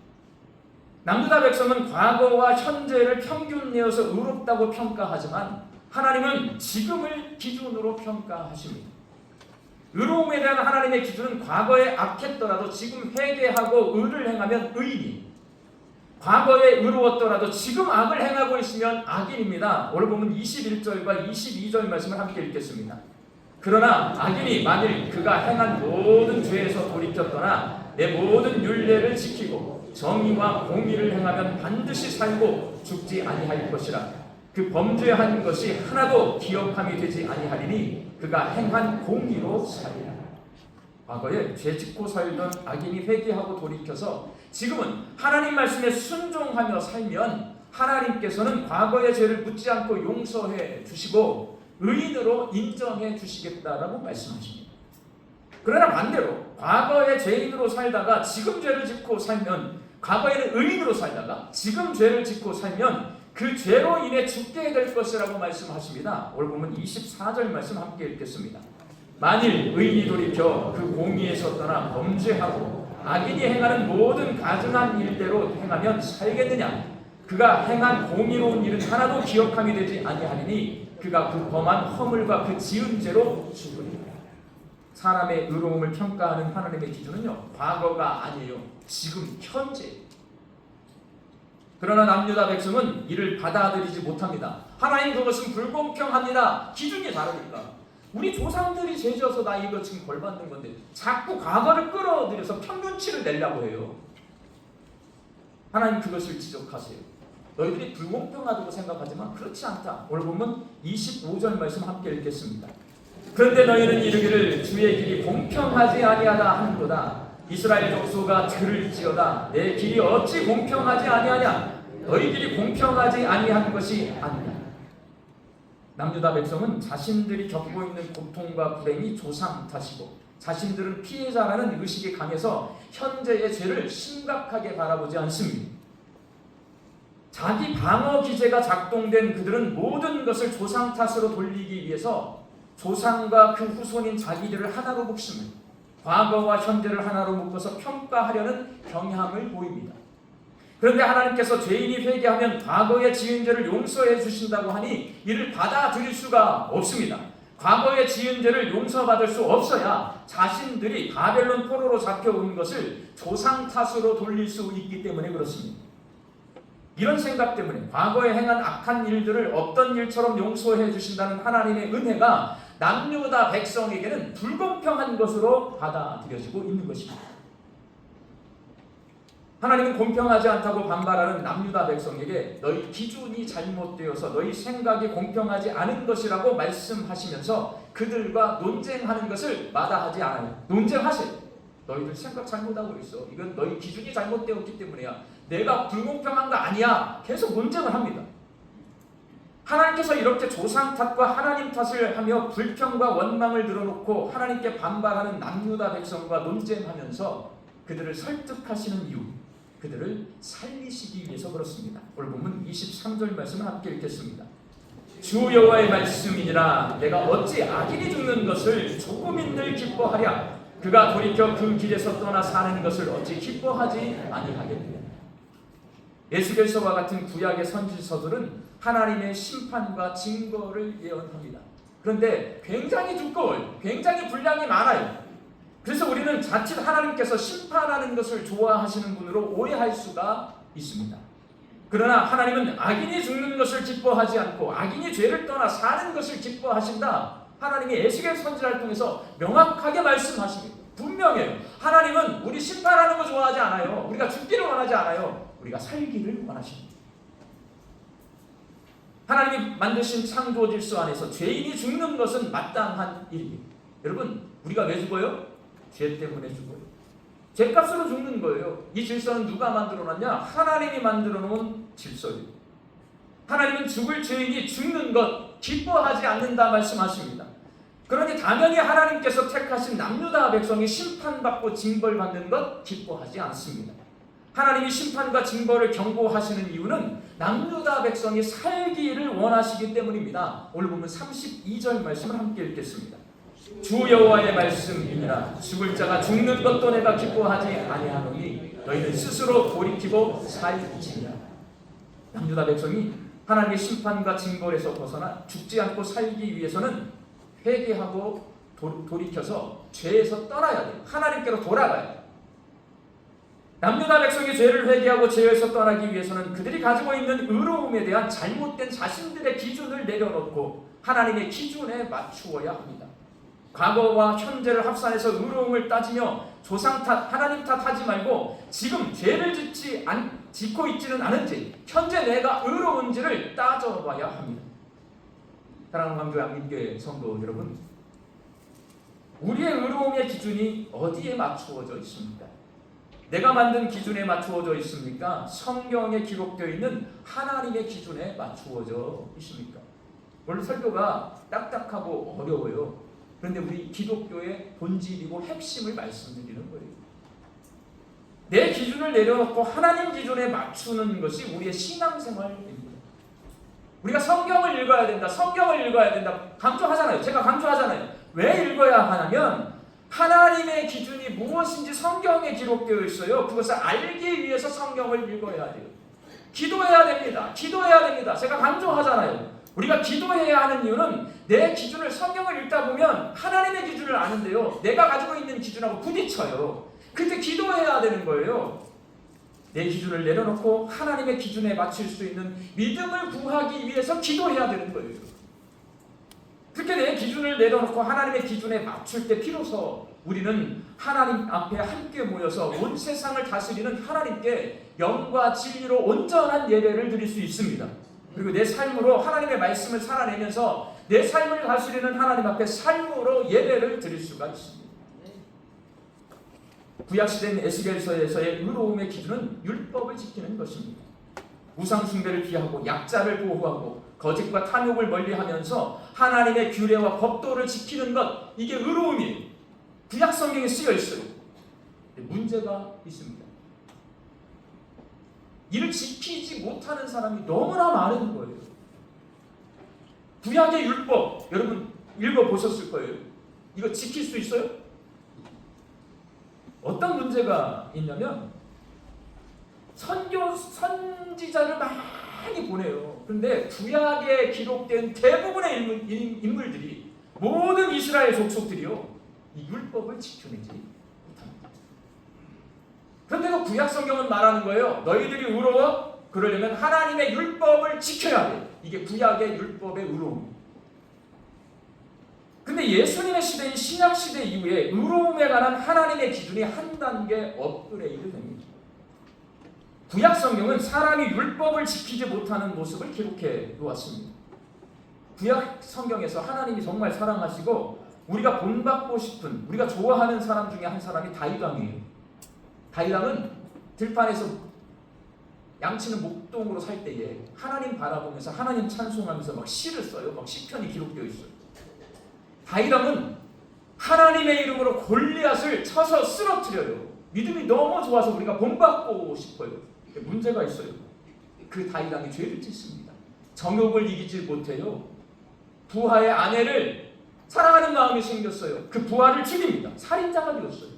남유다 백성은 과거와 현재를 평균 내어서 의롭다고 평가하지만 하나님은 지금을 기준으로 평가하십니다. 의로움에 대한 하나님의 기준은 과거에 악했더라도 지금 회개하고 의를 행하면 의인이, 과거에 의로웠더라도 지금 악을 행하고 있으면 악인입니다. 오늘 보면 21절과 22절 말씀을 함께 읽겠습니다. 그러나 악인이 만일 그가 행한 모든 죄에서 돌이켜 떠나 내 모든 율례를 지키고 정의와 공의를 행하면 반드시 살고 죽지 아니할 것이라. 그 범죄한 것이 하나도 기억함이 되지 아니하리니 그가 행한 공의로 살리라. 과거에 죄 짓고 살던 악인이 회개하고 돌이켜서 지금은 하나님 말씀에 순종하며 살면 하나님께서는 과거의 죄를 묻지 않고 용서해 주시고 의인으로 인정해 주시겠다라고 말씀하십니다. 그러나 반대로 과거의 죄인으로 살다가 지금 죄를 짓고 살면, 과거에는 의인으로 살다가 지금 죄를 짓고 살면 그 죄로 인해 죽게 될 것이라고 말씀하십니다. 오늘 보면 24절 말씀 함께 읽겠습니다. 만일 의인이 돌이켜 그 공의에서 떠나 범죄하고 악인이 행하는 모든 가증한 일대로 행하면 살겠느냐? 그가 행한 공의로운 일은 하나도 기억함이 되지 아니하리니 그가 그 범한 허물과 그 지은 죄로 죽으리라. 사람의 의로움을 평가하는 하나님의 기준은요, 과거가 아니에요. 지금 현재. 그러나 남유다 백성은 이를 받아들이지 못합니다. 하나님, 그것은 불공평합니다. 기준이 다르니까. 우리 조상들이 죄져서 나 이거 지금 벌 받는 건데 자꾸 과거를 끌어들여서 평균치를 내려고 해요. 하나님 그것을 지적하세요. 너희들이 불공평하다고 생각하지만 그렇지 않다. 오늘 보면 25절 말씀 함께 읽겠습니다. 그런데 너희는 이르기를 주의 길이 공평하지 아니하다 하는도다. 이스라엘 족속아 들을지어다. 내 길이 어찌 공평하지 아니하냐? 너희 길이 공평하지 아니한 것이 아니냐. 남유다 백성은 자신들이 겪고 있는 고통과 불행이 조상 탓이고 자신들은 피해자라는 의식이 강해서 현재의 죄를 심각하게 바라보지 않습니다. 자기 방어 기제가 작동된 그들은 모든 것을 조상 탓으로 돌리기 위해서 조상과 그 후손인 자기들을 하나로 묶습니다. 과거와 현재를 하나로 묶어서 평가하려는 경향을 보입니다. 그런데 하나님께서 죄인이 회개하면 과거의 지은 죄를 용서해 주신다고 하니 이를 받아들일 수가 없습니다. 과거의 지은 죄를 용서받을 수 없어야 자신들이 바벨론 포로로 잡혀온 것을 조상 탓으로 돌릴 수 있기 때문에 그렇습니다. 이런 생각 때문에 과거에 행한 악한 일들을 없던 일처럼 용서해 주신다는 하나님의 은혜가 남유다 백성에게는 불공평한 것으로 받아들여지고 있는 것입니다. 하나님은 공평하지 않다고 반발하는 남유다 백성에게 너희 기준이 잘못되어서 너희 생각이 공평하지 않은 것이라고 말씀하시면서 그들과 논쟁하는 것을 마다하지 않아요. 논쟁하세요. 너희들 생각 잘못하고 있어. 이건 너희 기준이 잘못되었기 때문이야. 내가 불공평한 거 아니야. 계속 논쟁을 합니다. 하나님께서 이렇게 조상 탓과 하나님 탓을 하며 불평과 원망을 늘어놓고 하나님께 반발하는 남유다 백성과 논쟁하면서 그들을 설득하시는 이유, 그들을 살리시기 위해서 그렇습니다. 오늘 보면 23절 말씀을 함께 읽겠습니다. 주 여호와의 말씀이니라. 내가 어찌 악인이 죽는 것을 조금인들 기뻐하랴. 그가 돌이켜 그 길에서 떠나 사는 것을 어찌 기뻐하지 아니하겠느냐. 에스겔서와 같은 구약의 선지서들은 하나님의 심판과 증거를 예언합니다. 그런데 굉장히 두꺼워요. 굉장히 분량이 많아요. 그래서 우리는 자칫 하나님께서 심판하는 것을 좋아하시는 분으로 오해할 수가 있습니다. 그러나 하나님은 악인이 죽는 것을 기뻐하지 않고 악인이 죄를 떠나 사는 것을 기뻐하신다. 하나님이 에스겔 선지자를 통해서 명확하게 말씀하십니다. 분명해요. 하나님은 우리 심판하는 거 좋아하지 않아요. 우리가 죽기를 원하지 않아요. 우리가 살기를 원하십니다. 하나님이 만드신 창조 질서 안에서 죄인이 죽는 것은 마땅한 일입니다. 여러분, 우리가 왜 죽어요? 죄 때문에 죽어요. 죄값으로 죽는 거예요. 이 질서는 누가 만들어놨냐? 하나님이 만들어 놓은 질서예요. 하나님은 죽을 죄인이 죽는 것 기뻐하지 않는다 말씀하십니다. 그러니 당연히 하나님께서 택하신 남유다 백성이 심판받고 징벌받는 것 기뻐하지 않습니다. 하나님이 심판과 징벌을 경고하시는 이유는 남유다 백성이 살기를 원하시기 때문입니다. 오늘 보면 32절 말씀을 함께 읽겠습니다. 주 여호와의 말씀이니라. 죽을 자가 죽는 것도 내가 기뻐하지 아니하노니 너희는 스스로 돌이키고 살지니라. 남유다 백성이 하나님의 심판과 징벌에서 벗어나 죽지 않고 살기 위해서는 회개하고 돌이켜서 죄에서 떠나야 돼요. 하나님께로 돌아가야 돼요. 남유다 백성이 죄를 회개하고 죄에서 떠나기 위해서는 그들이 가지고 있는 의로움에 대한 잘못된 자신들의 기준을 내려놓고 하나님의 기준에 맞추어야 합니다. 과거와 현재를 합산해서 의로움을 따지며 조상 탓, 하나님 탓하지 말고 지금 죄를 짓고 있지는 않은지, 현재 내가 의로운지를 따져봐야 합니다. 사랑하는 광교회 안민교회 성도 여러분, 우리의 의로움의 기준이 어디에 맞추어져 있습니까? 내가 만든 기준에 맞추어져 있습니까? 성경에 기록되어 있는 하나님의 기준에 맞추어져 있습니까? 오늘 설교가 딱딱하고 어려워요. 그런데 우리 기독교의 본질이고 핵심을 말씀드리는 거예요. 내 기준을 내려놓고 하나님 기준에 맞추는 것이 우리의 신앙생활입니다. 우리가 성경을 읽어야 된다, 성경을 읽어야 된다 강조하잖아요. 제가 강조하잖아요. 왜 읽어야 하냐면 하나님의 기준이 무엇인지 성경에 기록되어 있어요. 그것을 알기 위해서 성경을 읽어야 돼요. 기도해야 됩니다. 기도해야 됩니다. 제가 강조하잖아요. 우리가 기도해야 하는 이유는 내 기준을 성경을 읽다 보면 하나님의 기준을 아는데요. 내가 가지고 있는 기준하고 부딪혀요. 그때 기도해야 되는 거예요. 내 기준을 내려놓고 하나님의 기준에 맞출 수 있는 믿음을 구하기 위해서 기도해야 되는 거예요. 그렇게 내 기준을 내려놓고 하나님의 기준에 맞출 때 비로소 우리는 하나님 앞에 함께 모여서 온 세상을 다스리는 하나님께 영과 진리로 온전한 예배를 드릴 수 있습니다. 그리고 내 삶으로 하나님의 말씀을 살아내면서 내 삶을 다스리는 하나님 앞에 삶으로 예배를 드릴 수가 있습니다. 구약시대인 에스겔서에서의 의로움의 기준은 율법을 지키는 것입니다. 우상숭배를 피하고 약자를 보호하고 거짓과 탐욕을 멀리하면서 하나님의 규례와 법도를 지키는 것, 이게 의로움이에요. 구약 성경에 쓰여 있어요. 문제가 있습니다. 이를 지키지 못하는 사람이 너무나 많은 거예요. 구약의 율법 여러분 읽어보셨을 거예요. 이거 지킬 수 있어요? 어떤 문제가 있냐면 선지자를 많이 보내요. 그런데 구약에 기록된 대부분의 인물들이 모든 이스라엘 족속들이요 이 율법을 지켜내지 못합니다. 그런데도 구약 성경은 말하는 거예요. 너희들이 의로워? 그러려면 하나님의 율법을 지켜야 돼. 이게 구약의 율법의 의로움. 근데 예수님의 시대인 신약 시대 이후에 의로움에 관한 하나님의 기준이 한 단계 업그레이드 됩니다. 구약 성경은 사람이 율법을 지키지 못하는 모습을 기록해 놓았습니다. 구약 성경에서 하나님이 정말 사랑하시고 우리가 본받고 싶은, 우리가 좋아하는 사람 중에 한 사람이 다윗 왕이에요. 다윗 왕은 들판에서 양치는 목동으로 살 때에 하나님 바라보면서 하나님 찬송하면서 막 시를 써요. 막 시편이 기록되어 있어요. 다윗 왕은 하나님의 이름으로 골리앗을 쳐서 쓰러뜨려요. 믿음이 너무 좋아서 우리가 본받고 싶어요. 문제가 있어요. 그 다윗 왕이 죄를 짓습니다. 정욕을 이기지 못해요. 부하의 아내를 사랑하는 마음이 생겼어요. 그 부하를 죽입니다. 살인자가 되었어요.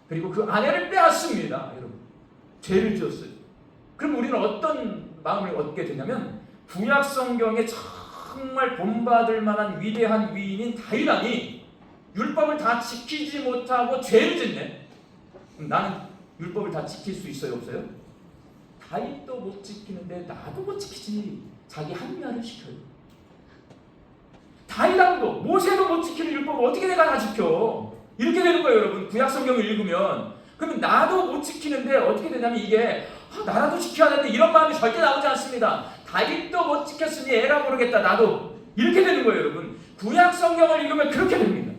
그리고 그 아내를 빼앗습니다. 여러분, 죄를 지었어요. 그럼 우리는 어떤 마음을 얻게 되냐면 구약 성경에 정말 본받을 만한 위대한 위인인 다윗 왕이 율법을 다 지키지 못하고 죄를 짓네. 그럼 나는 율법을 다 지킬 수 있어요, 없어요? 다윗도 못 지키는데 나도 못 지키지. 자기 합리화를 시켜요. 다윗 왕도 모세도 못 지키는 율법을 어떻게 내가 다 지켜? 이렇게 되는 거예요, 여러분. 구약 성경을 읽으면 그러면 나도 못 지키는데 어떻게 되냐면 이게 나라도 지켜야 되는데 이런 마음이 절대 나오지 않습니다. 다윗도 못 지켰으니 에라 모르겠다 나도 이렇게 되는 거예요, 여러분. 구약 성경을 읽으면 그렇게 됩니다.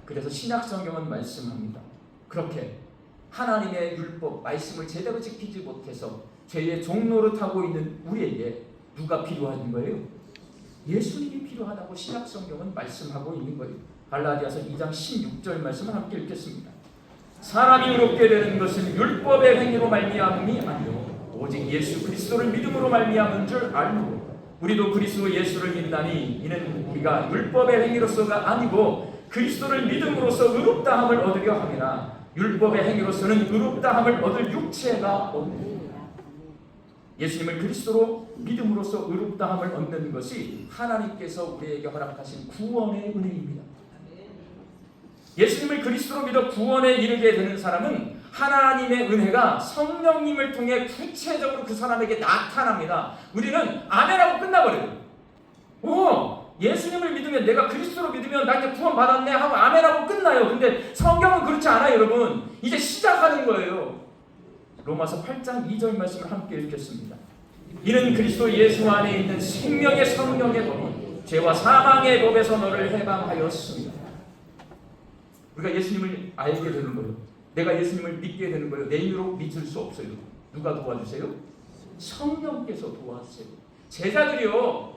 그래서 신약 성경은 말씀합니다. 그렇게 하나님의 율법 말씀을 제대로 지키지 못해서 죄의 종노릇하고 있는 우리에게 누가 필요한 거예요? 예수님이 필요하다고 신약 성경은 말씀하고 있는 거예요. 갈라디아서 2장 16절 말씀을 함께 읽겠습니다. 사람이 의롭게 되는 것은 율법의 행위로 말미암음이 아니요 오직 예수 그리스도를 믿음으로 말미암은 줄 알므로 우리도 그리스도 예수를 믿나니 이는 우리가 율법의 행위로서가 아니고 그리스도를 믿음으로써 의롭다함을 얻으려 함이라. 율법의 행위로서는 의롭다함을 얻을 육체가 없느니라. 예수님을 그리스도로 믿음으로써 의롭다함을 얻는 것이 하나님께서 우리에게 허락하신 구원의 은혜입니다. 예수님을 그리스도로 믿어 구원에 이르게 되는 사람은 하나님의 은혜가 성령님을 통해 구체적으로 그 사람에게 나타납니다. 우리는 아멘하고 끝나버려요. 예수님을 믿으면, 내가 그리스도로 믿으면 나 이제 구원 받았네 하고 아멘하고 끝나요. 근데 성경은 그렇지 않아요, 여러분. 이제 시작하는 거예요. 로마서 8장 2절 말씀을 함께 읽겠습니다. 이는 그리스도 예수 안에 있는 생명의 성령의 법이 죄와 사망의 법에서 너를 해방하였습니다. 우리가 예수님을 알게 되는 거예요. 내가 예수님을 믿게 되는 거예요. 내 힘으로 믿을 수 없어요. 누가 도와주세요? 성령께서 도와주세요. 제자들이요,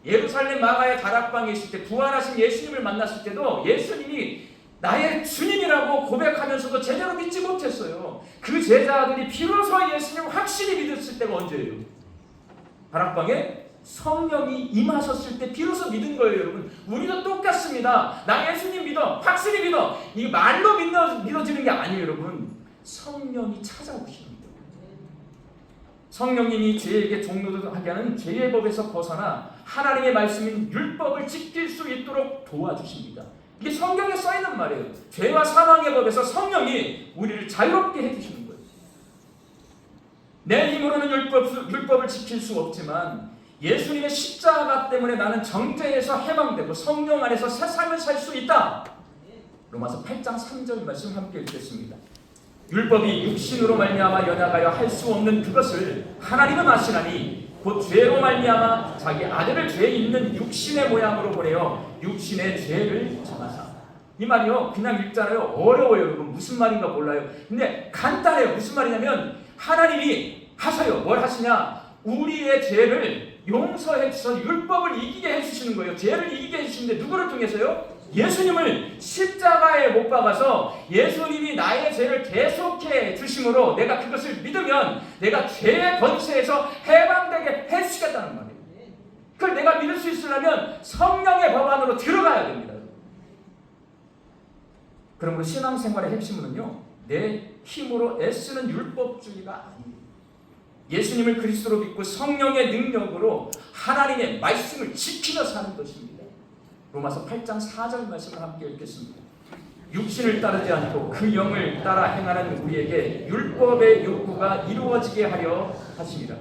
예루살렘 마가의 다락방에 있을 때 부활하신 예수님을 만났을 때도 예수님이 나의 주님이라고 고백하면서도 제대로 믿지 못했어요. 그 제자들이 비로소 예수님을 확실히 믿었을 때가 언제예요? 다락방에 성령이 임하셨을 때 비로소 믿은 거예요, 여러분. 우리도 똑같습니다. 나 예수님 믿어, 확실히 믿어. 이게 말로 믿어지는 게 아니에요, 여러분. 성령이 찾아오시는 거예요. 성령님이 죄에게 종로하게 하는 죄의 법에서 벗어나 하나님의 말씀인 율법을 지킬 수 있도록 도와주십니다. 이게 성경에 써있는 말이에요. 죄와 사망의 법에서 성령이 우리를 자유롭게 해주시는 거예요. 내 힘으로는 율법을 지킬 수 없지만 예수님의 십자가 때문에 나는 정죄에서 해방되고 성령 안에서 새 삶을 살 수 있다. 로마서 8장 3절 말씀 함께 읽겠습니다. 율법이 육신으로 말미암아 연약하여 할 수 없는 그것을 하나님은 아시나니 곧 죄로 말미암아 자기 아들을 죄 있는 육신의 모양으로 보내어 육신의 죄를 정하사. 이 말이요, 그냥 읽잖아요. 어려워요, 여러분. 무슨 말인가 몰라요. 근데 간단해요. 무슨 말이냐면 하나님이 하셔요. 뭘 하시냐? 우리의 죄를 용서해 주셔서 율법을 이기게 해주시는 거예요. 죄를 이기게 해주시는데 누구를 통해서요? 예수님을 십자가에 못 박아서 예수님이 나의 죄를 계속해 주심으로 내가 그것을 믿으면 내가 죄의 권세에서 해방되게 해주시겠다는 말이에요. 그걸 내가 믿을 수 있으려면 성령의 법 안으로 들어가야 됩니다. 그러므로 신앙생활의 핵심은요, 내 힘으로 애쓰는 율법주의가 아니에요. 예수님을 그리스도로 믿고 성령의 능력으로 하나님의 말씀을 지키며 사는 것입니다. 로마서 8장 4절 말씀을 함께 읽겠습니다. 육신을 따르지 않고 그 영을 따라 행하는 우리에게 율법의 욕구가 이루어지게 하려 하십니다.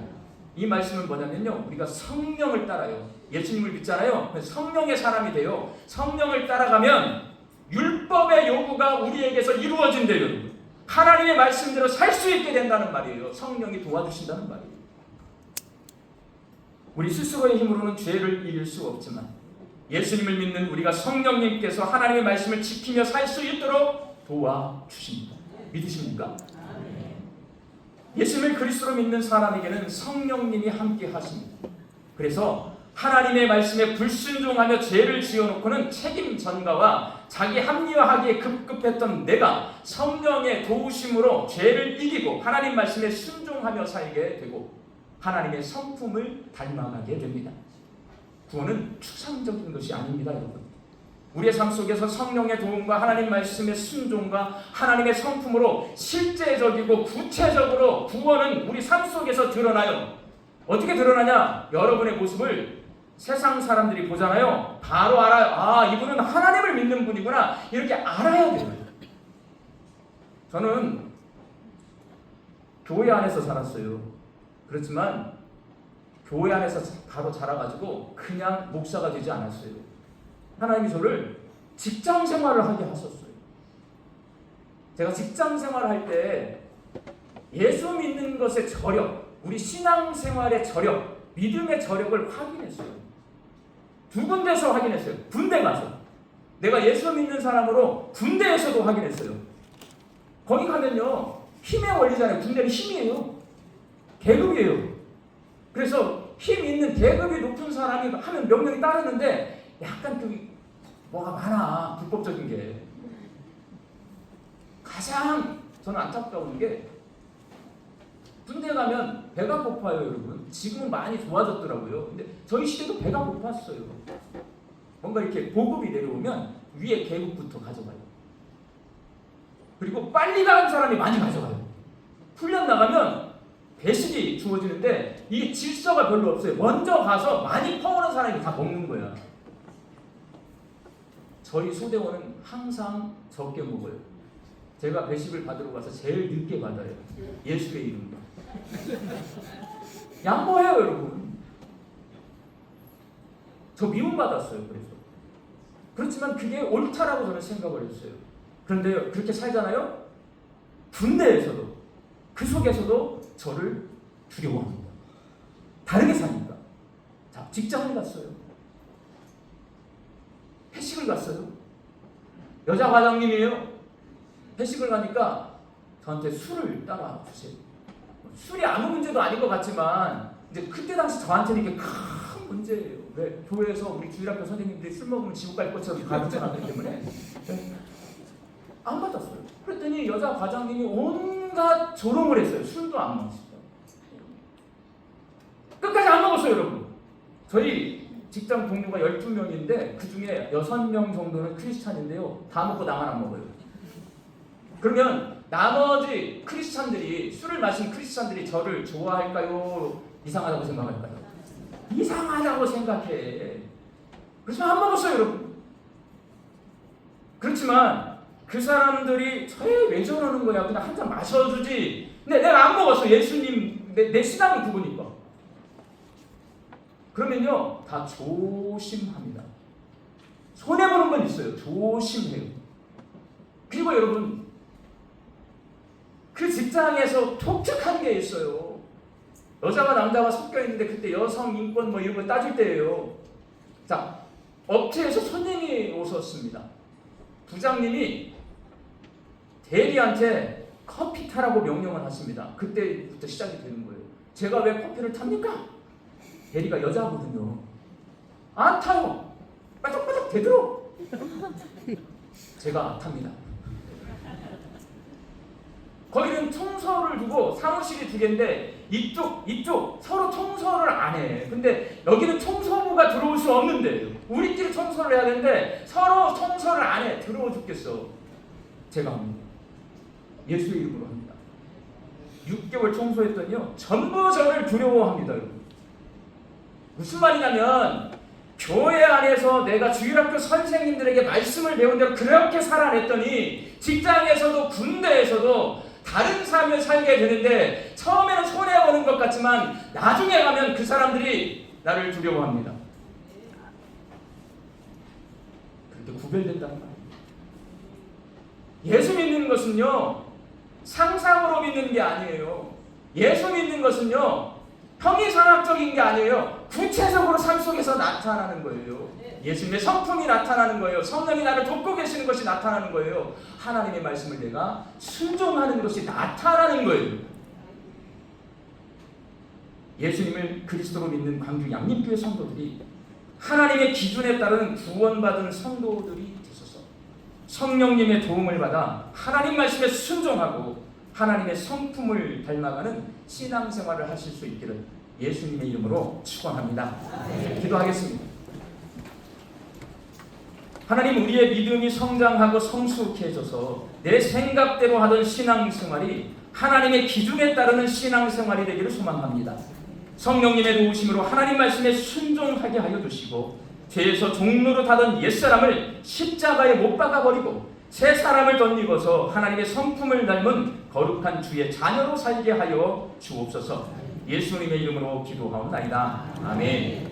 이 말씀은 뭐냐면요, 우리가 성령을 따라요. 예수님을 믿잖아요. 성령의 사람이 돼요. 성령을 따라가면 율법의 요구가 우리에게서 이루어진대요. 하나님의 말씀대로 살 수 있게 된다는 말이에요. 성령이 도와주신다는 말이에요. 우리 스스로의 힘으로는 죄를 이길 수 없지만 예수님을 믿는 우리가 성령님께서 하나님의 말씀을 지키며 살 수 있도록 도와주십니다. 믿으십니까? 예수님을 그리스도로 믿는 사람에게는 성령님이 함께 하십니다. 그래서 하나님의 말씀에 불순종하며 죄를 지어놓고는 책임 전가와 자기 합리화하기에 급급했던 내가 성령의 도우심으로 죄를 이기고 하나님 말씀에 순종하며 살게 되고 하나님의 성품을 닮아가게 됩니다. 구원은 추상적인 것이 아닙니다, 여러분. 우리의 삶 속에서 성령의 도움과 하나님 말씀의 순종과 하나님의 성품으로 실제적이고 구체적으로 구원은 우리 삶 속에서 드러나요. 어떻게 드러나냐? 여러분의 모습을 세상 사람들이 보잖아요. 바로 알아요. 아, 이분은 하나님을 믿는 분이구나. 이렇게 알아야 돼요. 저는 교회 안에서 살았어요. 그렇지만 교회 안에서 바로 자라가지고 그냥 목사가 되지 않았어요. 하나님이 저를 직장 생활을 하게 하셨어요. 제가 직장 생활을 할 때 예수 믿는 것의 저력, 우리 신앙 생활의 저력, 믿음의 저력을 확인했어요. 두 군데서 확인했어요. 군대 가서. 내가 예수 믿는 사람으로 군대에서도 확인했어요. 거기 가면요, 힘의 원리잖아요. 군대는 힘이에요. 계급이에요. 그래서 힘 있는 계급이 높은 사람이 하면 명령이 따르는데 약간 그 뭐가 많아. 불법적인 게. 가장 저는 안타까운 게 군대 가면 배가 고파요, 여러분. 지금은 많이 좋아졌더라고요. 근데 저희 시대도 배가 고팠어요. 뭔가 이렇게 보급이 내려오면 위에 계급부터 가져가요. 그리고 빨리 가는 사람이 많이 가져가요. 훈련 나가면 배식이 주어지는데 이게 질서가 별로 없어요. 먼저 가서 많이 퍼오는 사람이 다 먹는 거야. 저희 소대원은 항상 적게 먹어요. 제가 배식을 받으러 가서 제일 늦게 받아요. 예수의 이름으로. 양보해요, 여러분. 저 미움받았어요. 그렇지만 그게 옳다라고 저는 생각을 했어요. 그런데 그렇게 살잖아요. 군대에서도 그 속에서도 저를 두려워합니다. 다르게 사니까. 자, 직장을 갔어요. 회식을 갔어요. 여자 과장님이에요. 회식을 가니까 저한테 술을 따라 주세요. 술이 아무 문제도 아닌 것 같지만 이제 그때 당시 저한테는 이게 큰 문제예요. 왜? 교회에서 우리 주일학교 선생님들이 술 먹으면 지옥 갈 것처럼 가르쳐놨기 때문에 안 받았어요. 그랬더니 여자 과장님이 온갖 조롱을 했어요. 술도 안 먹었어요. 끝까지 안 먹었어요, 여러분. 저희 직장 동료가 12명인데 그 중에 6명 정도는 크리스찬인데요. 다 먹고 나만 안 먹어요. 그러면 나머지 크리스찬들이, 술을 마신 크리스찬들이 저를 좋아할까요? 이상하다고 생각할까요? 이상하다고 생각해. 그래서 안 먹었어요, 여러분. 그렇지만 그 사람들이 저에 왜 저러는 거야? 그냥 한 잔 마셔주지. 근데 내가 안 먹었어. 예수님, 내 신앙을 두고니까. 그러면요, 다 조심합니다. 손해보는 건 있어요. 조심해요. 그리고 여러분, 그 직장에서 독특한 게 있어요. 여자와 남자가 섞여 있는데 그때 여성 인권 뭐 이런 거 따질 때예요. 자, 업체에서 손님이 오셨습니다. 부장님이 대리한테 커피 타라고 명령을 하십니다. 그때부터 시작이 되는 거예요. 제가 왜 커피를 탑니까? 대리가 여자거든요. 안 타요. 빠짝빠짝 대들어. 제가 탑니다. 거기는 청소를 두고 사무실이 2개인데 이쪽 서로 청소를 안 해. 근데 여기는 청소부가 들어올 수 없는데 우리끼리 청소를 해야 되는데 서로 청소를 안 해. 더러워 죽겠어. 제가 합니다. 예수의 이름으로 합니다. 6개월 청소했더니요, 전부 저를 두려워합니다. 여러분. 무슨 말이냐면 교회 안에서 내가 주일학교 선생님들에게 말씀을 배운 대로 그렇게 살아냈더니 직장에서도 군대에서도 다른 삶을 살게 되는데 처음에는 손해보는 것 같지만 나중에 가면 그 사람들이 나를 두려워합니다. 그런데 구별된다는 말이에요. 예수 믿는 것은요, 상상으로 믿는 게 아니에요. 예수 믿는 것은요, 형이상학적인 게 아니에요. 구체적으로 삶 속에서 나타나는 거예요. 예수님의 성품이 나타나는 거예요. 성령이 나를 돕고 계시는 것이 나타나는 거예요. 하나님의 말씀을 내가 순종하는 것이 나타나는 거예요. 예수님을 그리스도로 믿는 광주 양림교회 성도들이 하나님의 기준에 따른 구원받은 성도들이 되셔서 성령님의 도움을 받아 하나님 말씀에 순종하고 하나님의 성품을 닮아가는 신앙생활을 하실 수 있기를 예수님의 이름으로 축원합니다. 기도하겠습니다. 하나님, 우리의 믿음이 성장하고 성숙해져서 내 생각대로 하던 신앙생활이 하나님의 기준에 따르는 신앙생활이 되기를 소망합니다. 성령님의 도우심으로 하나님 말씀에 순종하게 하여 주시고 죄에서 종로로 타던 옛사람을 십자가에 못 박아버리고 새 사람을 덧입어서 하나님의 성품을 닮은 거룩한 주의 자녀로 살게 하여 주옵소서. 예수님의 이름으로 기도하옵나이다. 아멘.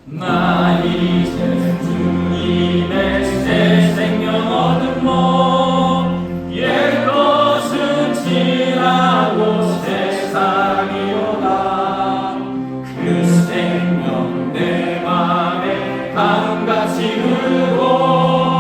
나 이제 주님의 새 생명 얻은 몸 옛 것은 지나고 새 사람이로다. 그 생명 내 맘에 강같이 흐르고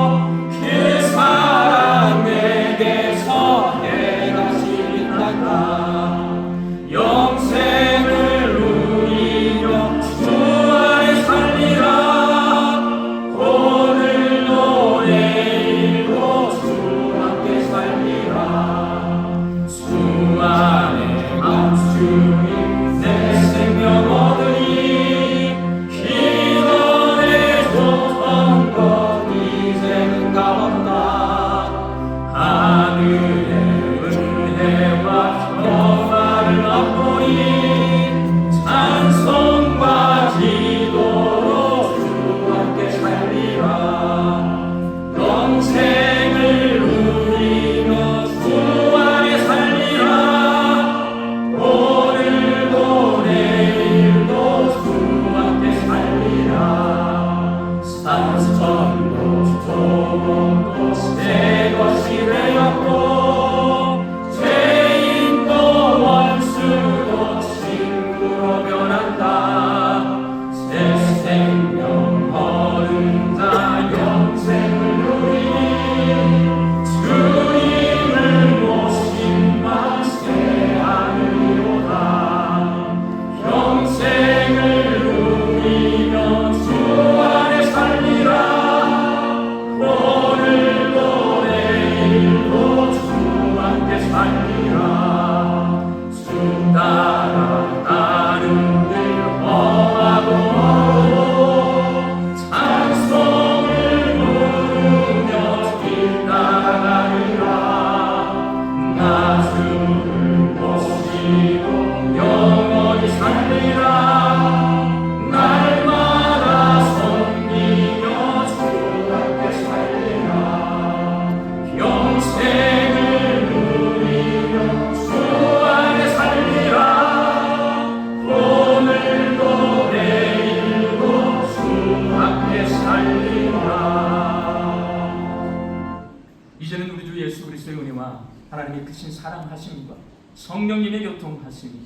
은혜와 하나님의 크신 사랑하심과 성령님의 교통하심이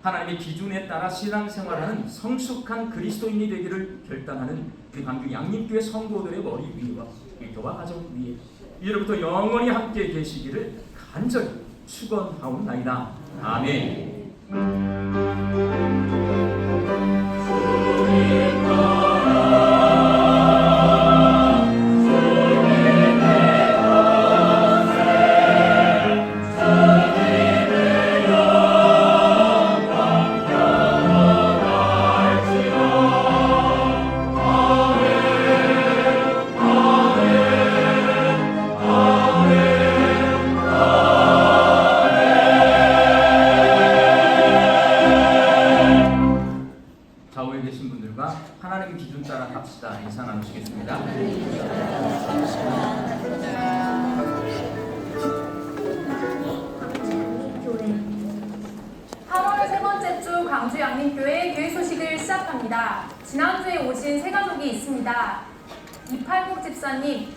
하나님의 기준에 따라 신앙생활하는 성숙한 그리스도인이 되기를 결단하는 우리 광주 양림교회 성도들의 머리 위와 일터와 가정 위에 이제부터 영원히 함께 계시기를 간절히 축원하옵나이다. 아멘. 좌우에 계신 분들과 하나님 기준 따라 갑시다. 인사 나누시겠습니다. 세 번째 주 광주 양림교회 교회 소식을 시작합니다. 지난주에 오신 세 가족이 있습니다. 이팔국 집사님,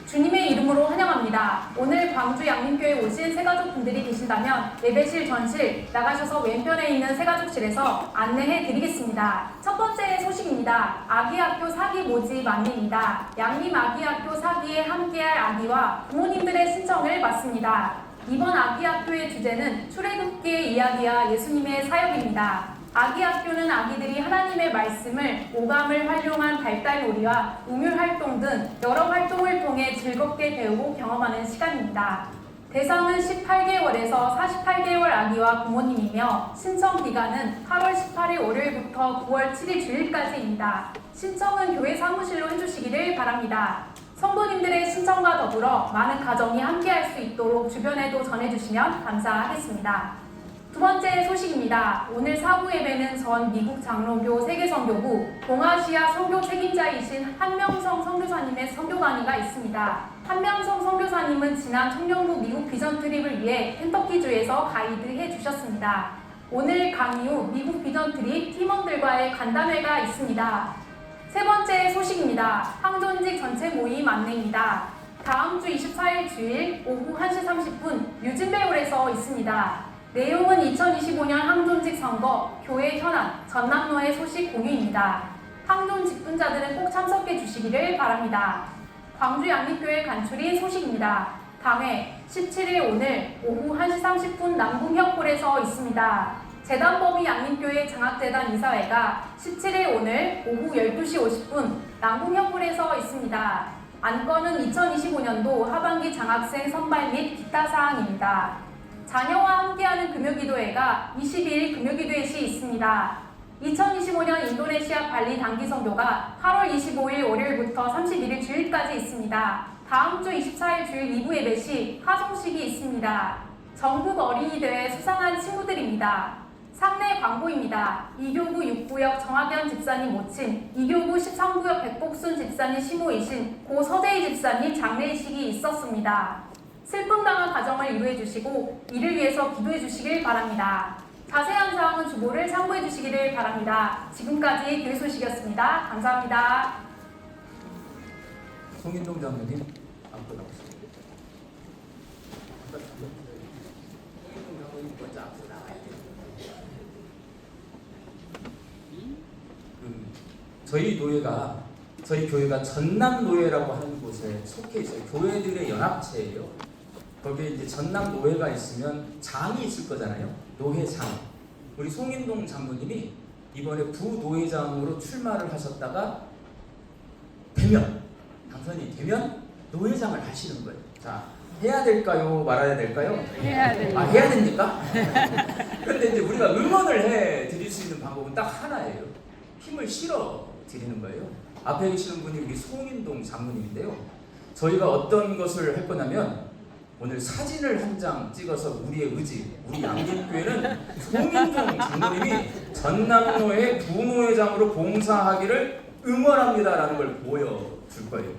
주님의 이름으로 환영합니다. 오늘 광주 양림교회 오신 세 가족분들이 계신다면 예배실 전실 나가셔서 왼편에 있는 세 가족실에서 안내해 드리겠습니다. 첫 번째 소식입니다. 아기학교 4기 모집 안내입니다. 양림 아기학교 4기에 함께할 아기와 부모님들의 신청을 받습니다. 이번 아기학교의 주제는 출애굽기의 이야기와 예수님의 사역입니다. 아기학교는 아기들이 하나님의 말씀을 오감을 활용한 달달놀이와 우물활동 등 여러 활동을 통해 즐겁게 배우고 경험하는 시간입니다. 대상은 18개월에서 48개월 아기와 부모님이며 신청 기간은 8월 18일 월요일부터 9월 7일 주일까지입니다. 신청은 교회 사무실로 해주시기를 바랍니다. 성도님들의 신청과 더불어 많은 가정이 함께할 수 있도록 주변에도 전해주시면 감사하겠습니다. 두 번째 소식입니다. 오늘 사부 예배는 전 미국 장로교 세계선교부 동아시아 선교 책임자이신 한명성 선교사님의 선교 강의가 있습니다. 한명성 선교사님은 지난 청년부 미국 비전 트립을 위해 켄터키주에서 가이드해 주셨습니다. 오늘 강의 후 미국 비전 트립 팀원들과의 간담회가 있습니다. 세 번째 소식입니다. 항존직 전체 모임 안내입니다. 다음 주 24일 주일 오후 1시 30분 유진배홀에서 있습니다. 내용은 2025년 항존직 선거, 교회 현안, 전남로의 소식 공유입니다. 항존 직분자들은 꼭 참석해 주시기를 바랍니다. 광주 양립교회 간추린 소식입니다. 당회 17일 오늘 오후 1시 30분 남궁협홀에서 있습니다. 재단법인 양림교회 장학재단 이사회가 17일 오늘 오후 12시 50분 남궁협홀에서 있습니다. 안건은 2025년도 하반기 장학생 선발 및 기타 사항입니다. 자녀와 함께하는 금요기도회가 22일 금요기도회 시 있습니다. 2025년 인도네시아 발리 단기 선교가 8월 25일 월요일부터 31일 주일까지 있습니다. 다음 주 24일 주일 2부 예배 시 하송식이 있습니다. 전국 어린이대회 수상한 친구들입니다. 상내 광고입니다. 2교구 6구역 정학연 집사님 모친, 2교구 13구역 백복순 집사님 시모이신 고 서재희 집사님 장례식이 있었습니다. 슬픔당한 가정을 위로해 주시고 이를 위해서 기도해 주시길 바랍니다. 자세한 사항은 주보를 참고해 주시기를 바랍니다. 지금까지 교회 소식이었습니다. 감사합니다. 송인동 장로님 앞으로 나오세요. 저희 교회가 전남노회라고 하는 곳에 속해 있어요. 교회들의 연합체예요. 거기에 이제 전남노회가 있으면 장이 있을 거잖아요. 노회장. 우리 송인동 장로님이 이번에 부노회장으로 출마를 하셨다가 당선이 되면 노회장을 하시는 거예요. 자, 해야 될까요? 말아야 될까요? 해야 됩니다. 해야 됩니까? 그런데 이제 우리가 응원을 해 드릴 수 있는 방법은 딱 하나예요. 힘을 실어 드리는 거예요. 앞에 계시는 분이 우리 송인동 장로님인데요. 저희가 어떤 것을 할 거냐면 오늘 사진을 한 장 찍어서 우리의 의지, 우리 양림교회는 송인동 장로님이 전남노회 부노회장으로 봉사하기를 응원합니다라는 걸 보여줄 거예요.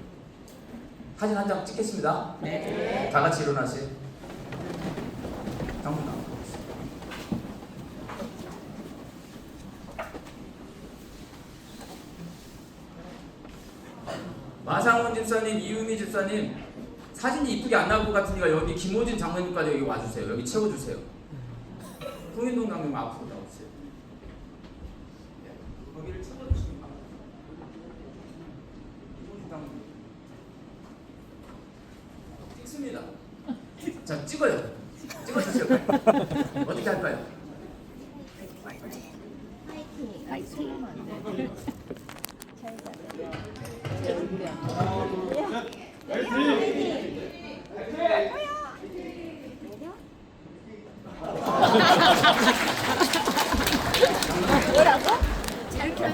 사진 한 장 찍겠습니다. 네. 다 같이 일어나세요. 장로 나오고 마상훈 집사님, 이유미 집사님 사진이 이쁘게 안 나올 것 같으니까 여기 김호진 장로님까지 여기 와주세요. 여기 채워주세요. 동인동 장로님 앞으로 나오세요. 네, 거기를 채워주시면 됩니다. 김호진 장로님 찍습니다. 자, 찍어요. 찍어주세요. 어떻게 할까요?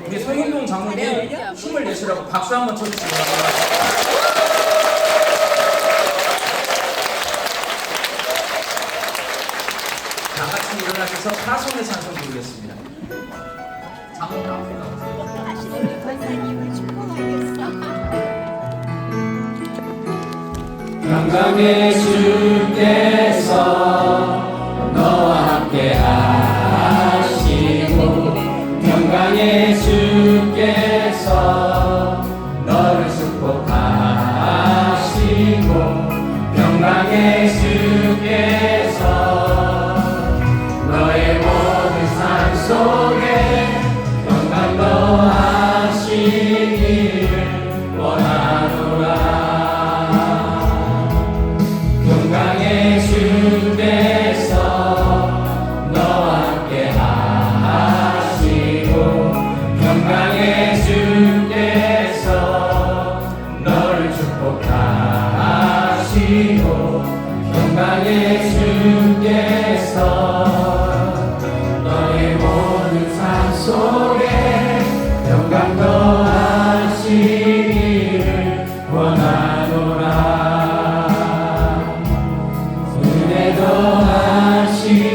우리 성인동 장로님 힘을 내시라고 박수 한번 쳐주시기 바랍니다. 다 같이 일어나셔서 파송의 찬송 부르겠습니다. 장로님 앞으로 나오세요. 평강의 주께서 너와 함께 하시고 평강의 주께서 너를 축복하시고 평강의 주께서 너의 모든 삶 속에 평강 더하시기를 원하노라. 평강의 주께서 너와 함께 하시고 평강의 주께서 너를 축복하시고 평강의 주께서 너의 모든 삶 속에 평강 더하시기를 원하노라. 은혜 더하시기를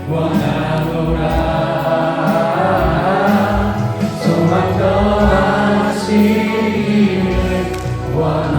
원하노라. 소망 더하시기를 원하노라.